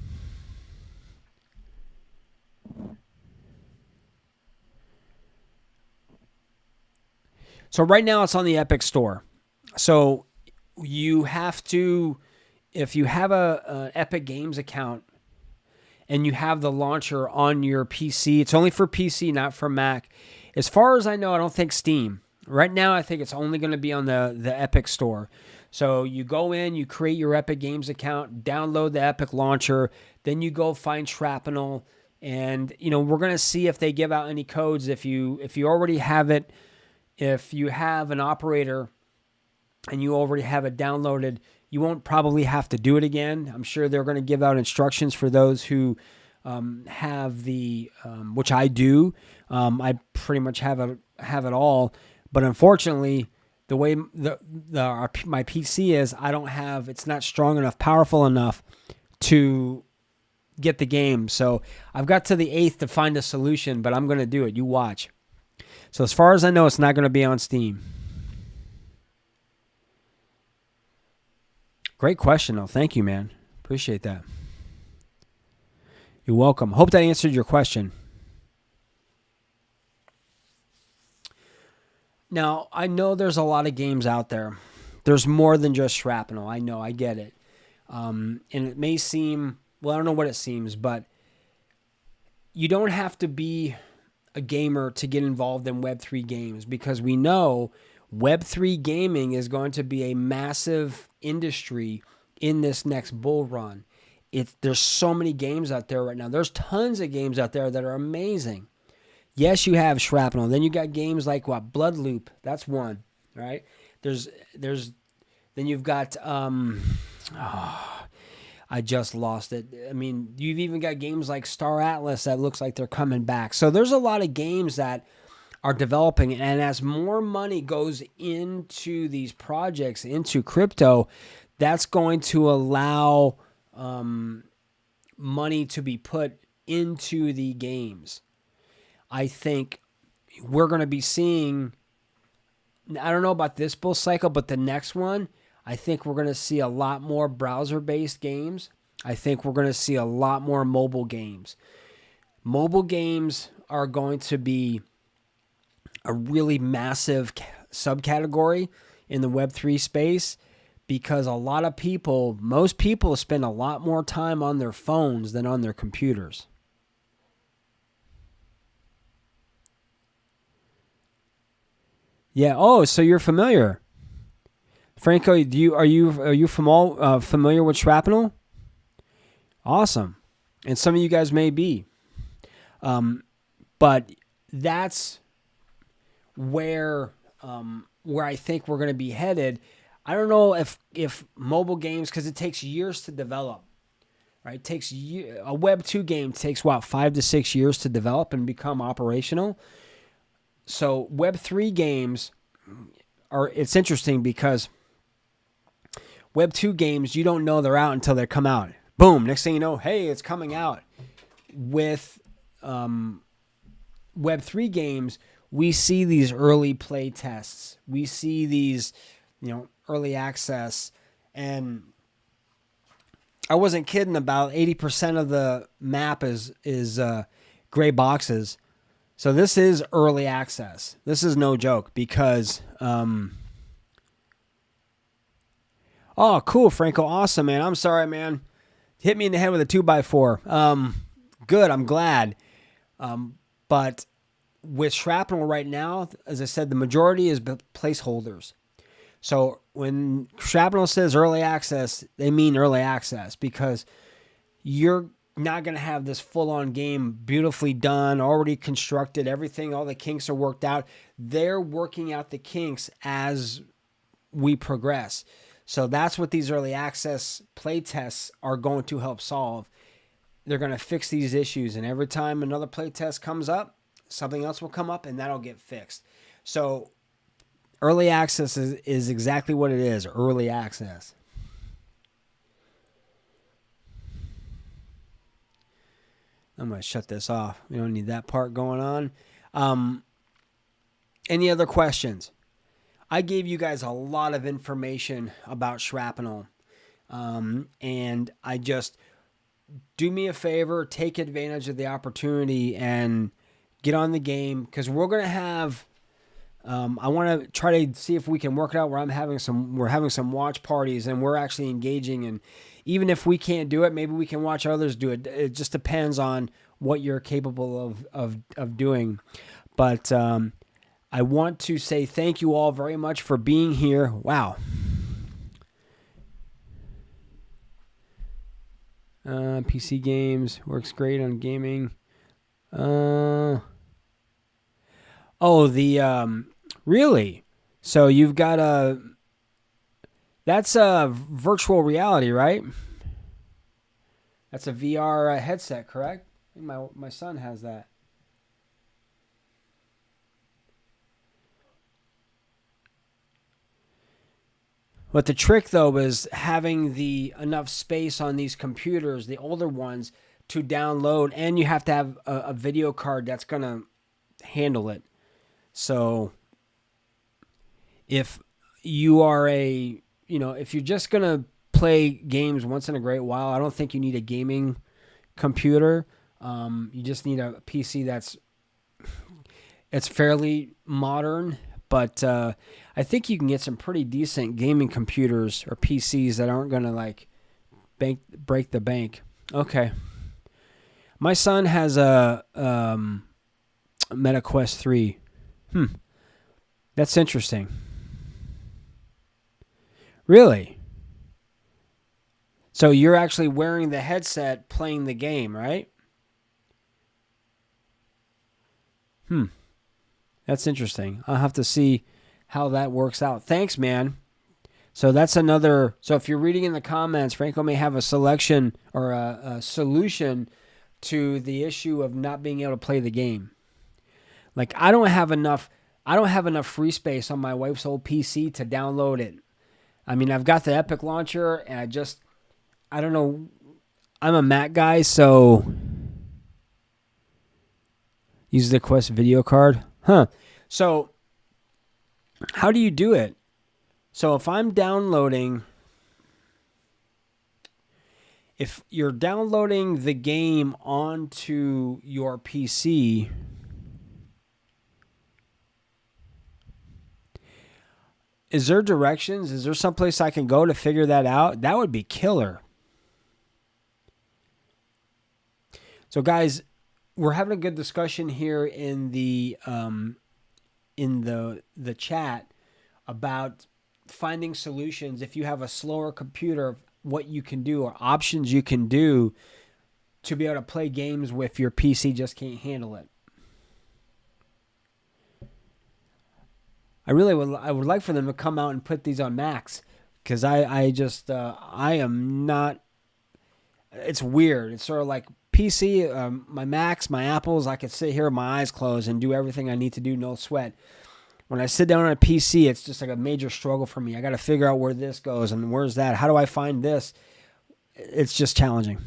So right now it's on the Epic Store. So you have to if you have an Epic Games account and you have the launcher on your PC, it's only for PC, not for Mac. As far as I know, I don't think Steam. Right now, I think it's only going to be on the Epic Store. So you go in, you create your Epic Games account, download the Epic launcher, then you go find Shrapnel, and we're going to see if they give out any codes. If you already have it, if you have an operator and you already have it downloaded, you won't probably have to do it again. I'm sure they're going to give out instructions for those who have the, which I do. I pretty much have it all, but unfortunately, the way my PC is, it's not strong enough, powerful enough to get the game. So I've got to the 8th to find a solution, but I'm going to do it. You watch. So as far as I know, it's not going to be on Steam. Great question, though. Thank you, man. Appreciate that. You're welcome. Hope that answered your question. Now, I know there's a lot of games out there. There's more than just Shrapnel. I know. I get it. And it may seem, well, I don't know what it seems, but you don't have to be a gamer to get involved in Web3 games, because we know Web3 gaming is going to be a massive industry in this next bull run. There's so many games out there right now. There's tons of games out there that are amazing. Yes, you have Shrapnel. Then you got games like Bloodloop. That's one, right? Then you've got I just lost it. I mean, you've even got games like Star Atlas that looks like they're coming back. So there's a lot of games that are developing, and as more money goes into these projects, into crypto, that's going to allow money to be put into the games. I think we're going to be seeing, I don't know about this bull cycle, but the next one, I think we're going to see a lot more browser-based games. I think we're going to see a lot more mobile games. Mobile games are going to be a really massive subcategory in the Web3 space, because a lot of people, most people spend a lot more time on their phones than on their computers. Yeah. Oh, so you're familiar, Franco? Are you familiar with Shrapnel? Awesome, and some of you guys may be, but that's where I think we're going to be headed. I don't know if mobile games, because it takes years to develop, right? It takes a Web 2 game takes 5 to 6 years to develop and become operational. So Web 3 games it's interesting, because Web 2 games, you don't know they're out until they come out. Boom, next thing you know, hey, it's coming out. With Web 3 games, we see these early play tests. We see these, early access. And I wasn't kidding, about 80% of the map is gray boxes. So this is early access. This is no joke, because oh, cool, Franco. Awesome, man. I'm sorry, man. Hit me in the head with a 2x4. Good, I'm glad. But with Shrapnel right now, as I said, the majority is placeholders. So when Shrapnel says early access, they mean early access, because you're not going to have this full-on game beautifully done, already constructed, everything, all the kinks are worked out. They're working out the kinks as we progress. So that's what these early access play tests are going to help solve. They're going to fix these issues, and every time another play test comes up, something else will come up, and that'll get fixed. So early access is exactly what it is, early access. I'm going to shut this off. We don't need that part going on. Any other questions? I gave you guys a lot of information about Shrapnel. And I just, do me a favor, take advantage of the opportunity and get on the game, because we're going to have I want to try to see if we can work it out where we're having some watch parties and we're actually engaging. And even if we can't do it, maybe we can watch others do it. It just depends on what you're capable of doing. But I want to say thank you all very much for being here. Wow. PC games works great on gaming. Really? So you've got that's a virtual reality, right? That's a VR headset, correct? I think my son has that. But the trick, though, is having enough space on these computers, the older ones, to download, and you have to have a video card that's going to handle it. So if you are if you're just going to play games once in a great while, I don't think you need a gaming computer. You just need a PC it's fairly modern, but I think you can get some pretty decent gaming computers or PCs that aren't going to break the bank. Okay. My son has a Meta Quest 3. That's interesting. Really? So you're actually wearing the headset playing the game, right? That's interesting. I'll have to see how that works out. Thanks, man. So that's another. So if you're reading in the comments, Franco may have a selection or a solution to the issue of not being able to play the game. Like I don't have enough free space on my wife's old PC to download it. I mean, I've got the Epic launcher, and I don't know. I'm a Mac guy, so use the Quest video card. So how do you do it? So if you're downloading the game onto your PC, is there directions? Is there someplace I can go to figure that out? That would be killer. So guys, we're having a good discussion here in the chat about finding solutions. If you have a slower computer, what you can do or options you can do to be able to play games with your PC just can't handle it. I would like for them to come out and put these on Macs, because I am not. It's weird. It's sort of like PC, my Macs, my Apples. I could sit here with my eyes closed and do everything I need to do, no sweat. When I sit down on a PC, it's just like a major struggle for me. I got to figure out where this goes and where's that. How do I find this? It's just challenging.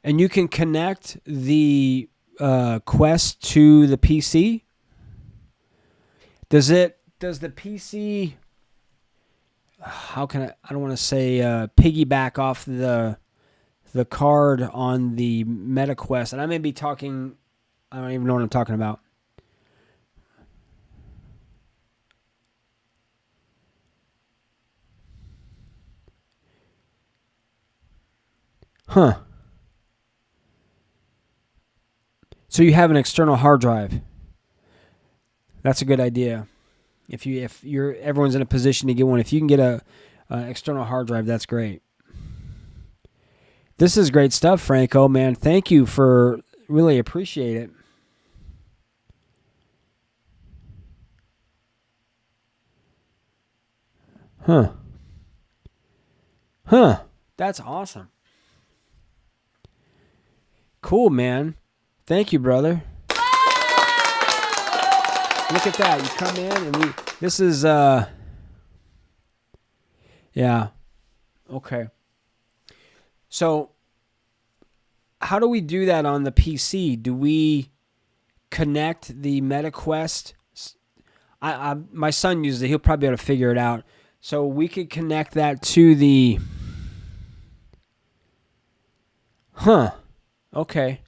And you can connect the Quest to the PC. Does the PC? How can I don't want to say piggyback off the card on the Meta Quest, and I may be talking. I don't even know what I'm talking about. So you have an external hard drive. That's a good idea. If everyone's in a position to get one, if you can get a external hard drive, that's great. This is great stuff, Franco, man. Thank you for really appreciate it. That's awesome. Cool, man. Thank you, brother. Look at that. You come in and this is, yeah. Okay. So how do we do that on the PC? Do we connect the MetaQuest? My son uses it. He'll probably be able to figure it out. So we could connect that to the... Okay.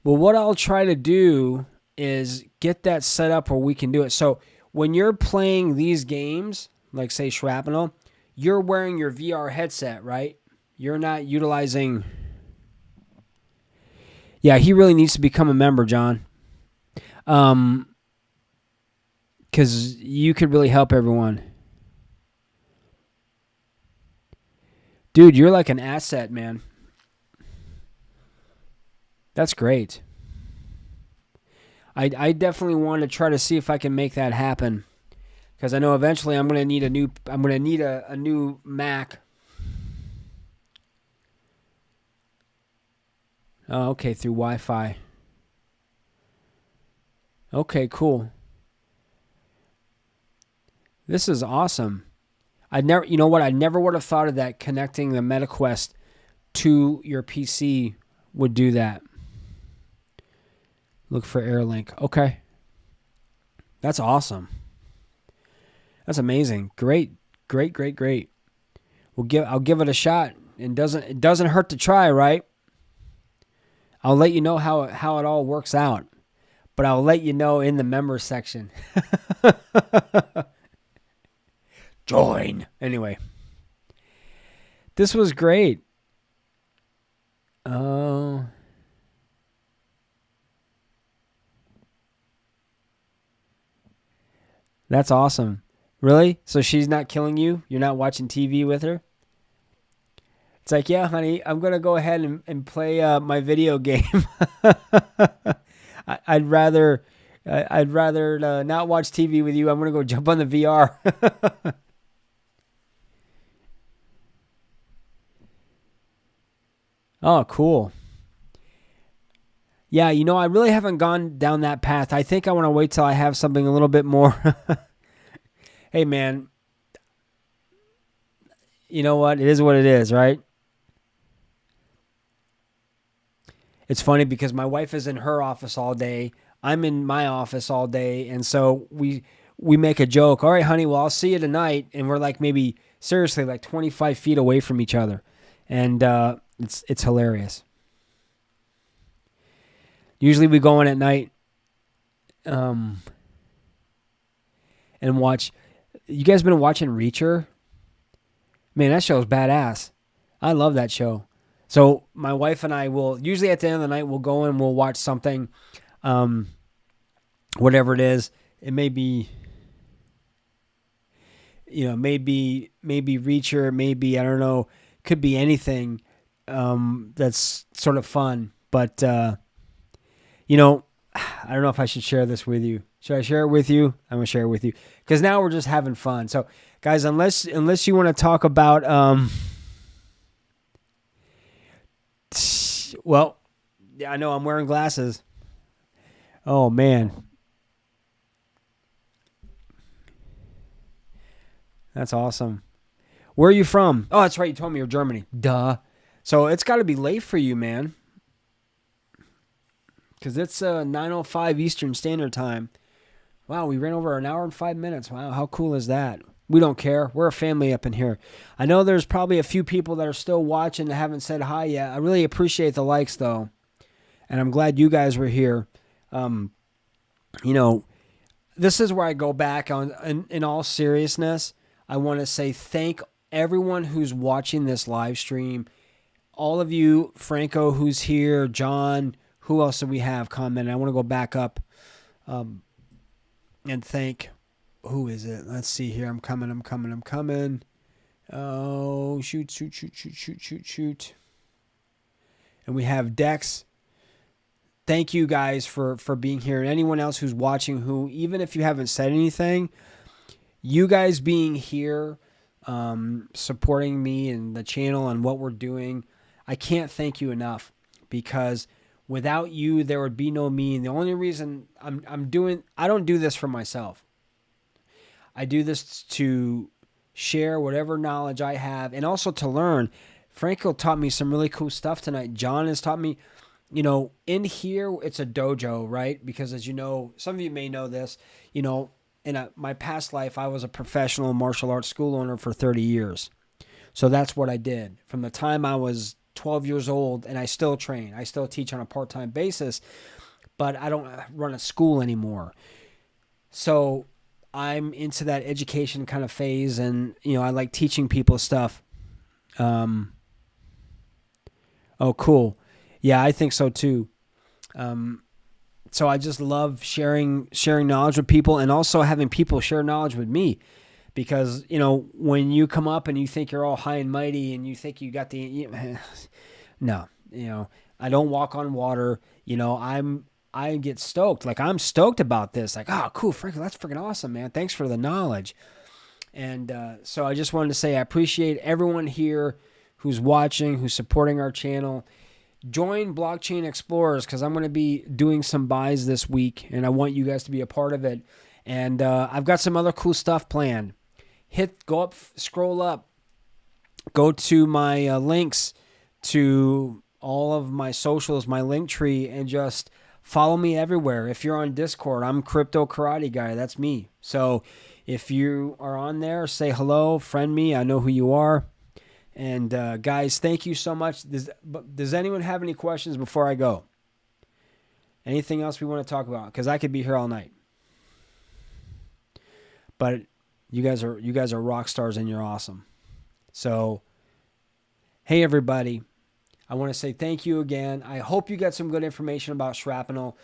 Well, what I'll try to do is get that set up where we can do it. So when you're playing these games, like say Shrapnel, you're wearing your VR headset, right? You're not utilizing... Yeah, he really needs to become a member, John. Because you could really help everyone. Dude, you're like an asset, man. That's great. I definitely want to try to see if I can make that happen, because I know eventually I'm going to need a new Mac. Oh, okay, through Wi-Fi. Okay, cool. This is awesome. You know what? I never would have thought of that. Connecting the MetaQuest to your PC would do that. Look for AirLink. Okay. That's awesome. That's amazing. Great. I'll give it a shot. It doesn't hurt to try, right? I'll let you know how it all works out. But I'll let you know in the members section. Join. Anyway. This was great. Oh. That's awesome. Really? So she's not killing you? You're not watching TV with her? It's like, yeah, honey, I'm going to go ahead and play my video game. I'd rather not watch TV with you. I'm going to go jump on the VR. Oh, cool. Yeah, I really haven't gone down that path. I think I want to wait till I have something a little bit more. Hey, man, you know what? It is what it is, right? It's funny because my wife is in her office all day. I'm in my office all day. And so we make a joke. All right, honey, well, I'll see you tonight. And we're like maybe seriously like 25 feet away from each other. And it's hilarious. Usually we go in at night and watch. You guys been watching Reacher? Man, that show's badass. I love that show. So my wife and I will, usually at the end of the night, we'll go and we'll watch something, whatever it is. It may be, maybe Reacher, maybe, I don't know, could be anything that's sort of fun. But, I don't know if I should share this with you. Should I share it with you? I'm going to share it with you. Because now we're just having fun. So, guys, unless you want to talk about... well, yeah, I know I'm wearing glasses. Oh, man. That's awesome. Where are you from? Oh, that's right. You told me you're Germany. Duh. So it's got to be late for you, man. Because it's 9:05 Eastern Standard Time. Wow, we ran over an hour and 5 minutes. Wow, how cool is that? We don't care. We're a family up in here. I know there's probably a few people that are still watching that haven't said hi yet. I really appreciate the likes, though. And I'm glad you guys were here. This is where I go back on. In all seriousness, I want to say thank everyone who's watching this live stream. All of you, Franco, who's here, John, who else do we have commented? I want to go back up and thank... Who is it? Let's see here. I'm coming. Oh, shoot. And we have Dex. Thank you guys for being here. And anyone else who's watching who, even if you haven't said anything, you guys being here, supporting me and the channel and what we're doing, I can't thank you enough, because without you, there would be no me. And the only reason I don't do this for myself. I do this to share whatever knowledge I have and also to learn. Franco taught me some really cool stuff tonight. John has taught me, in here, it's a dojo, right? Because as you know, some of you may know this, in my past life, I was a professional martial arts school owner for 30 years. So that's what I did. From the time I was 12 years old and I still train. I still teach on a part-time basis, but I don't run a school anymore. So I'm into that education kind of phase, and I like teaching people stuff. Oh, cool. Yeah, I think so too. So I just love sharing knowledge with people, and also having people share knowledge with me, because when you come up and you think you're all high and mighty and you think you got no, I don't walk on water. I get stoked. Like, I'm stoked about this. Like, oh, cool, Frankie, that's freaking awesome, man. Thanks for the knowledge. And so I just wanted to say I appreciate everyone here who's watching, who's supporting our channel. Join Blockchain Explorers, because I'm going to be doing some buys this week, and I want you guys to be a part of it. And I've got some other cool stuff planned. Go up, scroll up, go to my links to all of my socials, my link tree, and just follow me everywhere. If you're on Discord, I'm Crypto Karate Guy. That's me. So if you are on there, say hello, friend me. I know who you are. And guys, thank you so much. Does anyone have any questions before I go? Anything else we want to talk about? Because I could be here all night. But you guys are rock stars, and you're awesome. So, hey everybody, I want to say thank you again. I hope you got some good information about Shrapnel.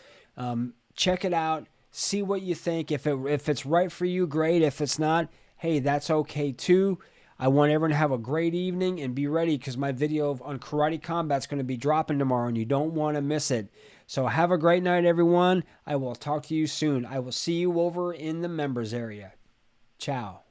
Check it out. See what you think. If it's right for you, great. If it's not, hey, that's okay too. I want everyone to have a great evening, and be ready, because my video on karate combat is going to be dropping tomorrow, and you don't want to miss it. So have a great night, everyone. I will talk to you soon. I will see you over in the members area. Ciao.